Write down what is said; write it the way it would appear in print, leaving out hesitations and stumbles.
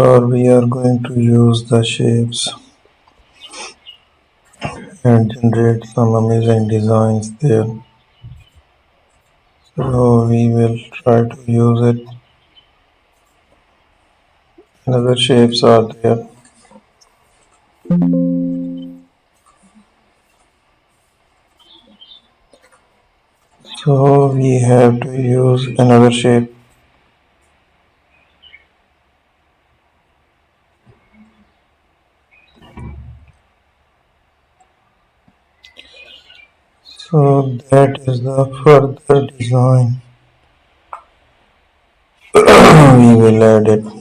or we are going to use the shapes and generate some amazing designs there. So we will try to use it. Another shapes are there. So we have to use another shape. So that is the further design. We will add it.